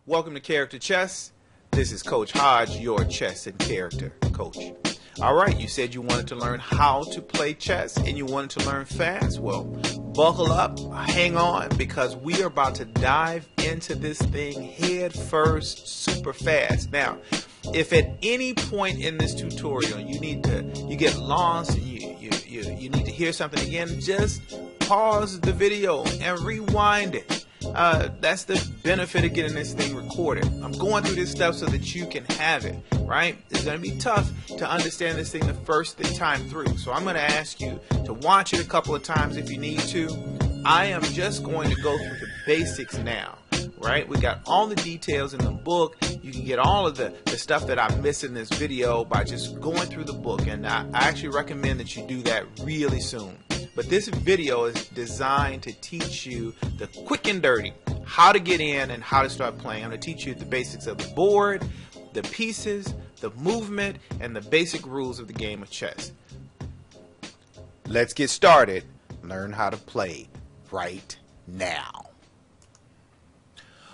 Welcome to Character Chess. This is Coach Hodge, your chess and character coach. Alright, you said you wanted to learn how to play chess and you wanted to learn fast. Well, buckle up, hang on, because we are about to dive into this thing head first, super fast. Now, if at any point in this tutorial you get lost and you need to hear something again, just pause the video and rewind it. That's the benefit of getting this thing recorded. I'm going through this stuff so that you can have it, right? It's going to be tough to understand this thing the first time through. So I'm going to ask you to watch it a couple of times if you need to. I am just going to go through the basics now, right? We got all the details in the book. You can get all of the stuff that I miss in this video by just going through the book. And I actually recommend that you do that really soon. But this video is designed to teach you the quick and dirty, how to get in and how to start playing. I'm going to teach you the basics of the board, the pieces, the movement, and the basic rules of the game of chess. Let's get started. Learn how to play right now.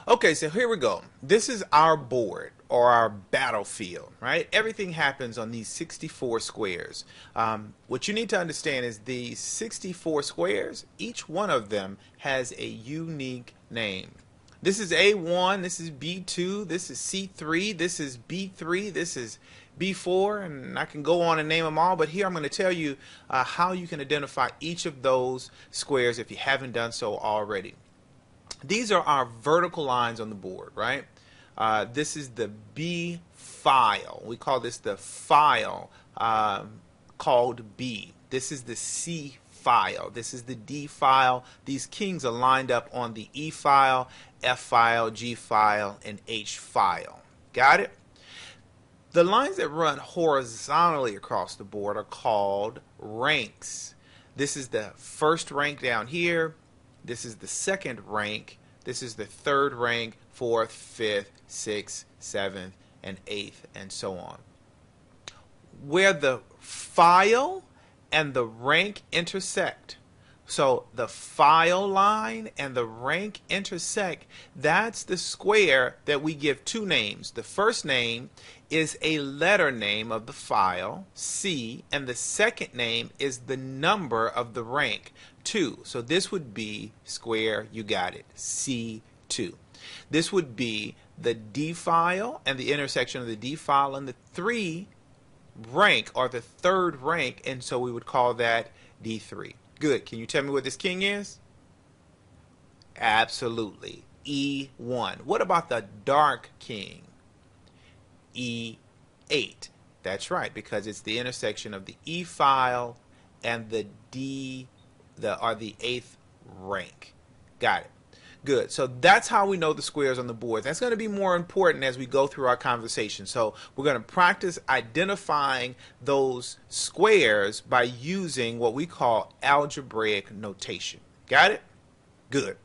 Okay, so here we go. This is our board or our battlefield, right? Everything happens on these 64 squares. What you need to understand is the 64 squares, each one of them has a unique name. This is A1, this is B2, this is C3, this is B3, this is B4, and I can go on and name them all, but here I'm going to tell you how you can identify each of those squares if you haven't done so already. These are our vertical lines on the board, right? This is the B file. We call this the file called B. This is the C file. This is the D file. These kings are lined up on the E file, F file, G file, and H file. Got it? The lines that run horizontally across the board are called ranks. This is the first rank down here. This is the second rank. This is the third rank, fourth, fifth, sixth, seventh, and eighth, and so on. Where the file and the rank intersect, so the file line and the rank intersect, that's the square that we give two names. The first name is a letter name of the file, C, and the second name is the number of the rank, 2. So this would be square, you got it, C2. This would be the D file and the intersection of the D file and the 3 rank, or the third rank, and so we would call that D3. Good. Can you tell me what this king is? Absolutely. E1. What about the dark king? E8. That's right, because it's the intersection of the E file and the D, the 8th rank. Got it. Good. So that's how we know the squares on the board. That's going to be more important as we go through our conversation. So we're going to practice identifying those squares by using what we call algebraic notation. Got it? Good.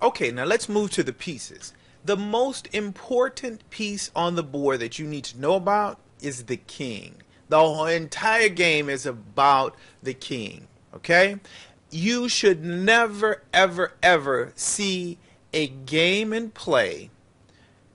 Okay, now let's move to the pieces. The most important piece on the board that you need to know about is the king. The whole entire game is about the king. Okay? You should never, ever, ever see a game in play,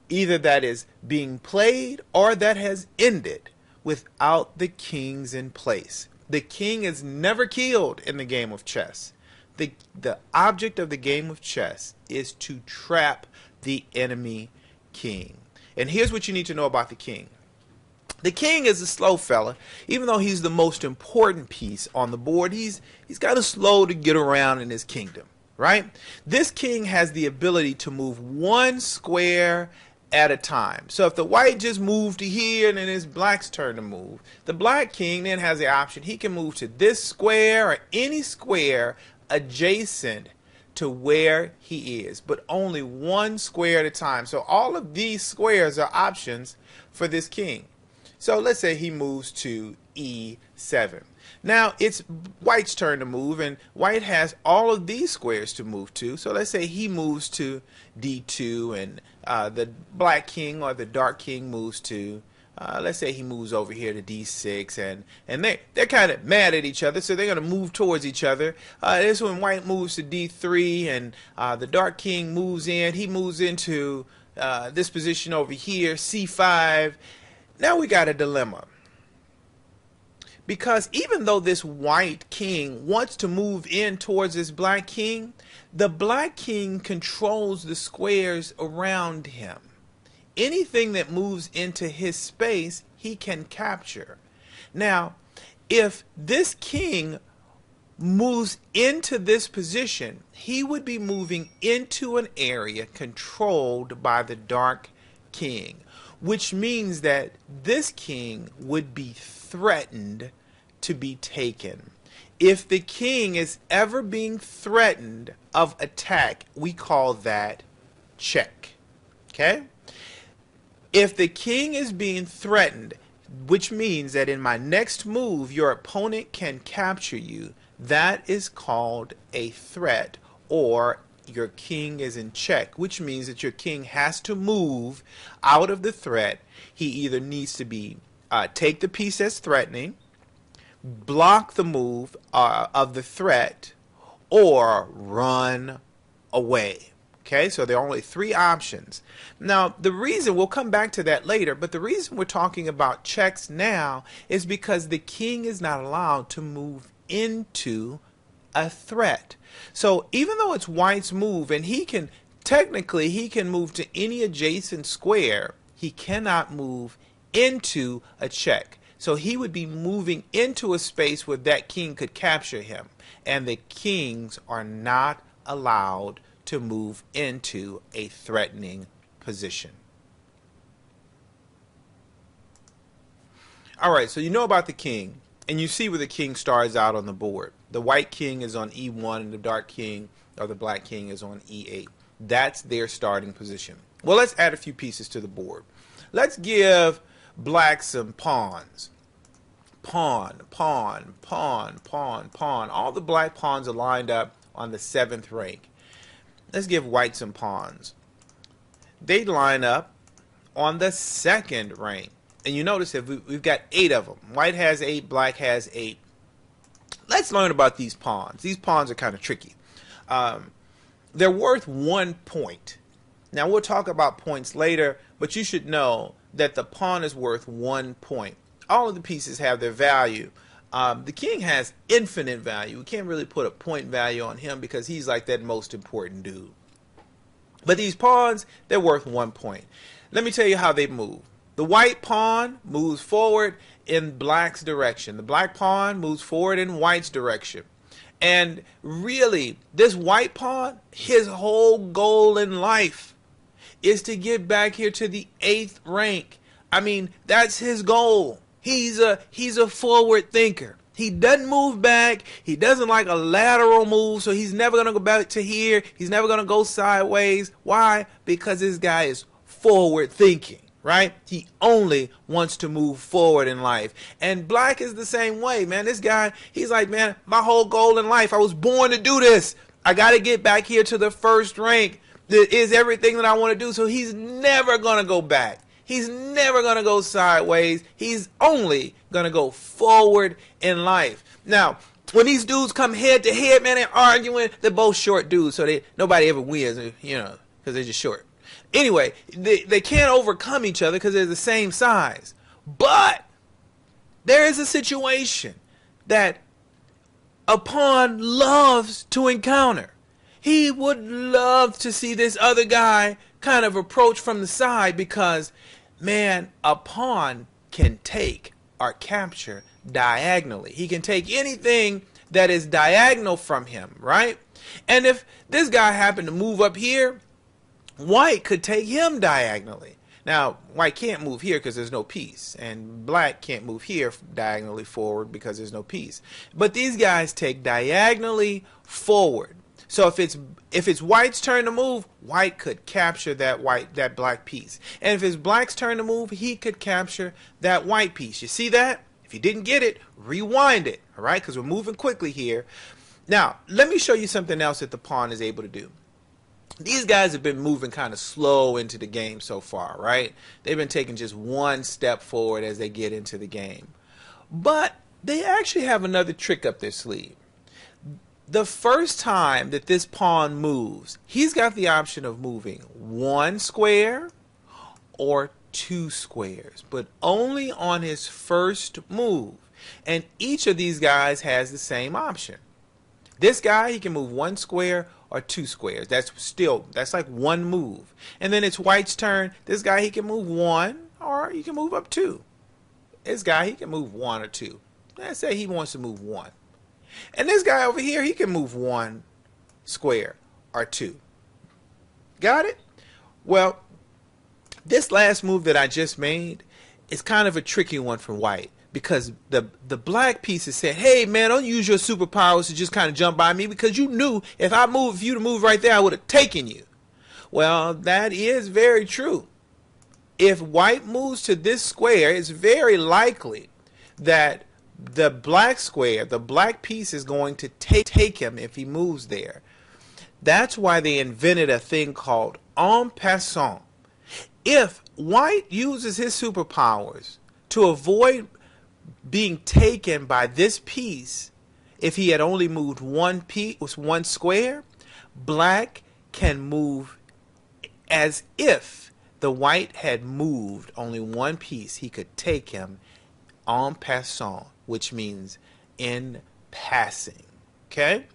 either that is being played or that has ended, without the kings in place. The king is never killed in the game of chess. The object of the game of chess is to trap the enemy king. And here's what you need to know about the king. The king is a slow fella. Even though he's the most important piece on the board, he's kind of slow to get around in his kingdom, right? This king has the ability to move one square at a time. So if the white just moved to here and then it's black's turn to move, the black king then has the option. He can move to this square or any square adjacent to where he is, but only one square at a time. So all of these squares are options for this king. So let's say he moves to E7. Now it's white's turn to move, and white has all of these squares to move to. So let's say he moves to D2, and the black king or the dark king moves to let's say he moves over here to d6, and they're kind of mad at each other, so they're going to move towards each other. This when white moves to d3, and the dark king moves in. He moves into this position over here, c5. Now we got a dilemma. Because even though this white king wants to move in towards this black king, the black king controls the squares around him. Anything that moves into his space, he can capture. Now, if this king moves into this position, he would be moving into an area controlled by the dark king, which means that this king would be threatened to be taken. If the king is ever being threatened of attack, we call that check. Okay? If the king is being threatened, which means that in my next move your opponent can capture you, that is called a threat, or your king is in check, which means that your king has to move out of the threat. He either needs to be take the piece as threatening, block the move of the threat, or run away. Okay, so there are only three options. Now, the reason, we'll come back to that later, but the reason we're talking about checks now is because the king is not allowed to move into a threat. So even though it's white's move, and technically he can move to any adjacent square, he cannot move into a check. So he would be moving into a space where that king could capture him. And the kings are not allowed to move into a threatening position. All right, so you know about the king, and you see where the king starts out on the board. The white king is on e1, and the dark king, or the black king, is on e8. That's their starting position. Well, let's add a few pieces to the board. Let's give black some pawns. Pawn, pawn, pawn, pawn, pawn. All the black pawns are lined up on the 7th rank. Let's give white some pawns. They line up on the 2nd rank. And you notice if we've got 8 of them. White has 8, black has 8. Let's learn about these pawns. These pawns are kind of tricky. They're worth 1 point. Now we'll talk about points later, but you should know that the pawn is worth 1 point. All of the pieces have their value. The king has infinite value. We can't really put a point value on him because he's like that most important dude. But these pawns, they're worth 1 point. Let me tell you how they move. The white pawn moves forward in black's direction. The black pawn moves forward in white's direction. And really, this white pawn, his whole goal in life is to get back here to the 8th rank. I mean, that's his goal. He's a forward thinker. He doesn't move back. He doesn't like a lateral move, so he's never going to go back to here. He's never going to go sideways. Why? Because this guy is forward thinking, right? He only wants to move forward in life. And black is the same way, man. This guy, he's like, man, my whole goal in life, I was born to do this. I got to get back here to the 1st rank. That is everything that I want to do. So he's never going to go back. He's never going to go sideways. He's only going to go forward in life. Now, when these dudes come head to head, man, they're arguing. They're both short dudes, so nobody ever wins, you know, because they're just short. Anyway, they can't overcome each other because they're the same size. But there is a situation that a pawn loves to encounter. He would love to see this other guy kind of approach from the side because, man, a pawn can take or capture diagonally. He can take anything that is diagonal from him, right? And if this guy happened to move up here, white could take him diagonally. Now, white can't move here because there's no piece, and black can't move here diagonally forward because there's no piece. But these guys take diagonally forward. So if it's white's turn to move, white could capture that black piece. And if it's black's turn to move, he could capture that white piece. You see that? If you didn't get it, rewind it, all right? Because we're moving quickly here. Now, let me show you something else that the pawn is able to do. These guys have been moving kind of slow into the game so far, right? They've been taking just one step forward as they get into the game. But they actually have another trick up their sleeve. The first time that this pawn moves, he's got the option of moving one square or two squares, but only on his first move. And each of these guys has the same option. This guy, he can move one square or two squares. That's like one move. And then it's white's turn. This guy, he can move one or he can move up two. This guy, he can move one or two. Let's say he wants to move one. And this guy over here, he can move one square or two. Got it? Well, this last move that I just made is kind of a tricky one for white, because the black pieces said, hey man, don't use your superpowers to just kind of jump by me, because you knew if you to move right there, I would have taken you. Well, that is very true. If white moves to this square, it's very likely that the black square, the black piece, is going to take him if he moves there. That's why they invented a thing called en passant. If white uses his superpowers to avoid being taken by this piece, if he had only moved one square, black can move as if the white had moved only one piece. He could take him en passant, which means in passing. Okay?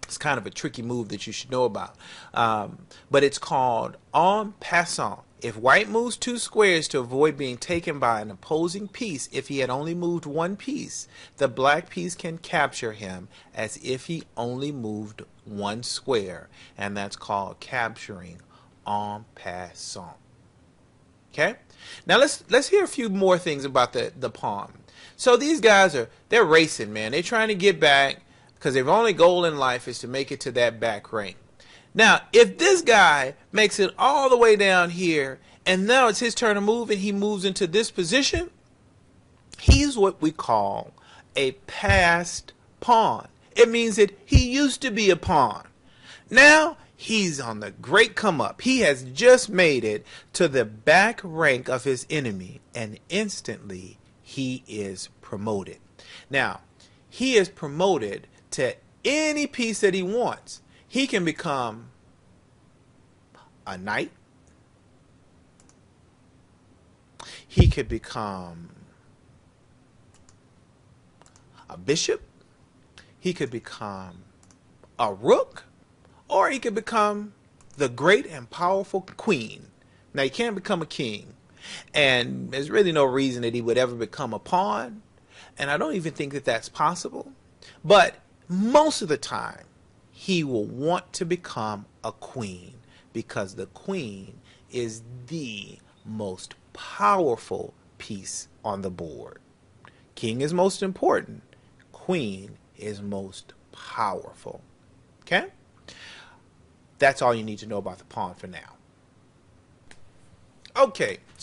It's kind of a tricky move that you should know about. But it's called en passant. If white moves two squares to avoid being taken by an opposing piece, if he had only moved one piece, the black piece can capture him as if he only moved one square. And that's called capturing en passant. Okay? Now let's hear a few more things about the pawn. So these guys they're racing, man. They're trying to get back because their only goal in life is to make it to that back rank. Now, if this guy makes it all the way down here, and now it's his turn to move, and he moves into this position, he's what we call a passed pawn. It means that he used to be a pawn. Now, he's on the great come up. He has just made it to the back rank of his enemy, and instantly he is promoted. Now, he is promoted to any piece that he wants. He can become a knight. He could become a bishop. He could become a rook. Or he could become the great and powerful queen. Now, he can't become a king. And there's really no reason that he would ever become a pawn. And I don't even think that that's possible. But most of the time, he will want to become a queen, because the queen is the most powerful piece on the board. King is most important. Queen is most powerful. Okay? That's all you need to know about the pawn for now. Okay, so